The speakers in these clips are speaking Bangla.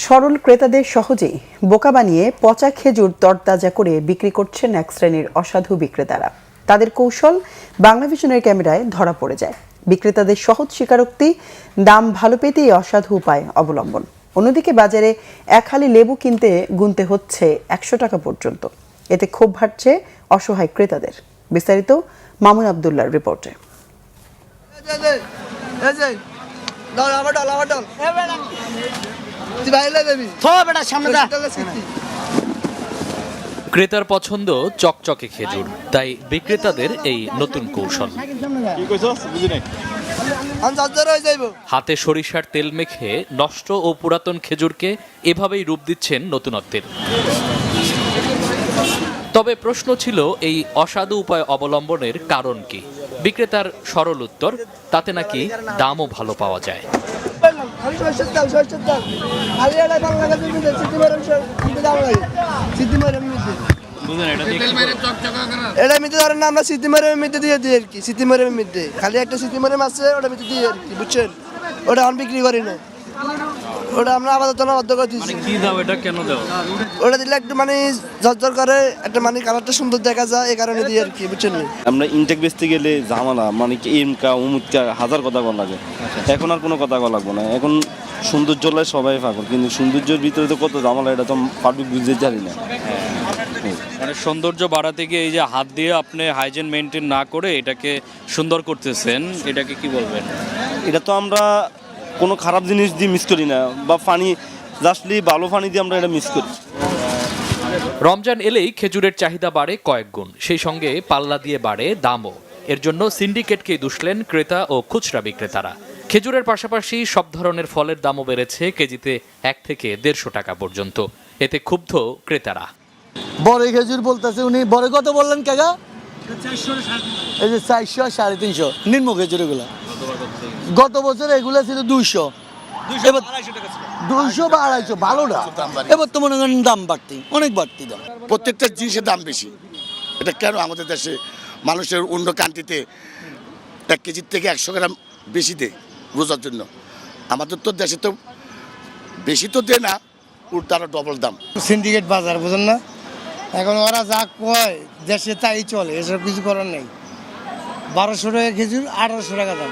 সরল ক্রেতাদের সহজেই বোকা বানিয়ে পচা খেজুর তরতাজা করে বিক্রি করছেন এক শ্রেণীর অসাধু বিক্রেতারা। তাদের কৌশল বাংলাভিশনের ক্যামেরায় ধরা পড়ে যায়। বিক্রেতাদের সহজ স্বীকারোক্তি, দাম ভালো পেতেই অসাধু উপায় অবলম্বন। অন্যদিকে বাজারে এক হালি লেবু কিনতে গুনতে হচ্ছে ১০০ টাকা পর্যন্ত। এতে ক্ষোভ বাড়ছে অসহায় ক্রেতাদের। বিস্তারিত মামুন আবদুল্লাহর রিপোর্টে। ক্রেতার পছন্দ চকচকে খেজুর, তাই বিক্রেতাদের এই নতুন কৌশল। হাতে সরিষার তেল মেখে নষ্ট ও পুরাতন খেজুরকে এভাবেই রূপ দিচ্ছেন নতুনত্বের। তবে প্রশ্ন ছিল, এই অসাধু উপায় অবলম্বনের কারণ কি? বিক্রেতার সরল উত্তর, তাতে নাকি দামও ভালো পাওয়া যায়। এটা মিটে ধরেন না, আমরা সিটিমারের মধ্যে দিয়ে দিই আর কি। সিটিমারের মধ্যে খালি একটা সিটিমারের আছে, ওটা মধ্যে দিয়ে আর কি, বুঝছেন? ওটা আমি বিক্রি করি না, ওটা আমরা আপাতত বদ্ধ করে দিচ্ছি। কি দাও এটা, কেন দাও? ওটা দিলে একটু মানে ঝরঝর করে, একটা মানে কালারটা সুন্দর দেখা যায়, এই কারণে দিই আর কি, বুঝছেন? আমরা ইনটেক বেচতে গেলে ঝামেলা, মানে কি এমকা উমুকা হাজার কথা বলা লাগে। এখন আর কোনো কথা বলা লাগবো না, এখন সৌন্দর্য লাই সবাই পাগল, কিন্তু সৌন্দর্যের ভিতরে তো কত ঝামেলা, এটা তো পাবলিক বুঝতে জানি না। মানে সৌন্দর্য বাড়াতে গিয়ে এই যে হাত দিয়ে আপনি হাইজিন মেনটেন না করে এটাকে সুন্দর করতেছেন, এটাকে কি বলবেন? এটা তো আমরা কোনো খারাপ জিনিস দিয়ে মিস করি না, বা পানি জাস্টলি ভালো পানি দিয়ে আমরা এটা মিস করি। রমজান এলেই খেজুরের চাহিদা বাড়ে কয়েক গুণ, সেই সঙ্গে পাল্লা দিয়ে বাড়ে দামও। এর জন্য সিন্ডিকেটকেই দুষলেন ক্রেতা ও খুচরা বিক্রেতারা। খেজুরের পাশাপাশি সব ধরনের ফলের দামও বেড়েছে কেজিতে ১ থেকে ১৫০ টাকা পর্যন্ত। এতে ক্ষুব্ধ ক্রেতারা। বড় খেজুর বলতেছে উনি, বড় কত বললেন কাকা? এই যে ৪০০ ৩৫০ নিম্ন খেজুর এগুলা। গত বছর এগুলা ছিল ২০০, এবার ২০০ বা ২৫০ ভালোটা। এবার তো মনে করেন দাম বাড়তি, অনেক বাড়তি দাম। প্রত্যেকটা জিনিসের দাম বেশি। এটা কেন? আমাদের দেশে মানুষের অন্য কান্ট্রিতে ১ কেজির থেকে ১০০ গ্রাম বেশি দেয় রোজার জন্য। আমাদের তো দেশে তো বেশি তো দেয় না, উল্টো আরো ডবল দাম। সিন্ডিকেট বাজার, বুঝেন না? এখন ওরা যা কয় দেশে তাই চলে, এসব কিছু করার নেই। ১২০০ টাকা খেজুর, ১৮০০ টাকা দাম,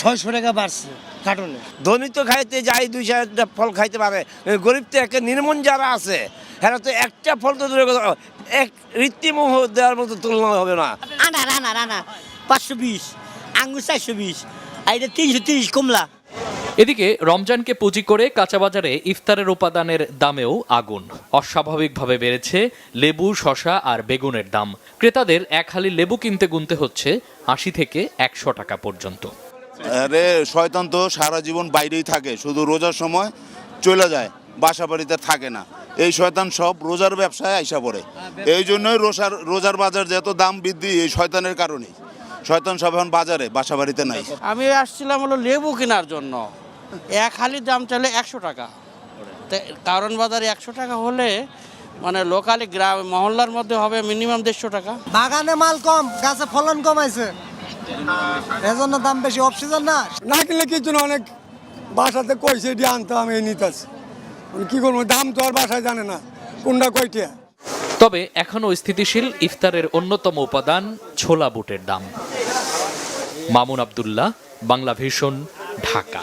৬০০ টাকা বাড়ছে কার্টনে। ধনী তো খাইতে যাই ২০০ ফল খাইতে পারে, গরিব তো একটা নির্মম যারা আছে, হ্যাঁ তো একটা ফল তো এক রীতিমোহ দেওয়ার মতো তুলনা হবে না। আনা ৫২০, আঙ্গুর ৪২০, আর এটা ৩৩০ কমলা। এদিকে রমজানকে পুঁজি করে কাঁচাবাজারে ইফতারের উপাদানের দামেও আগুন। অস্বাভাবিকভাবে বেড়েছে লেবু, শসা আর বেগুনের দাম। ক্রেতাদের এক হালি লেবু কিনতে গুনতে হচ্ছে ৮০ থেকে ১০০ টাকা পর্যন্ত। আরে শয়তান তো সারা জীবন বাইরেই থাকে, শুধু রোজার সময় চলে যায়, বাসা বাড়িতে থাকে না। এই শয়তান সব রোজার ব্যবসায় আইসা পড়ে। এই জন্যই রোজার বাজার যত দাম বৃদ্ধি, এই শয়তানের কারণেই। শয়তান সব এখন বাজারে, বাসা বাড়িতে নাই। আমি আসছিলাম হলো লেবু কেনার জন্য, এক হালির দাম চাইলে ১০০ টাকা। কারণ বাজারে ১০০ টাকা হলে মানে লোকালি গ্রাম মহল্লার মধ্যে হবে মিনিমাম ১৫০ টাকা। বাগানে মাল কম, গাছে ফলন কমাইছে, এজন্য দাম বেশি। অফ সিজন না কিনলে কিছু না, অনেক বাসাতে কইছে এটি আনতে, আমি নিতেছি। কি করবো, দাম তো আর বাসায় জানে না কোনটা কয়টা। তবে এখনও স্থিতিশীল ইফতারের অন্যতম উপাদান ছোলা বুটের দাম। মামুন আবদুল্লাহ, বাংলাভিশন, ঢাকা।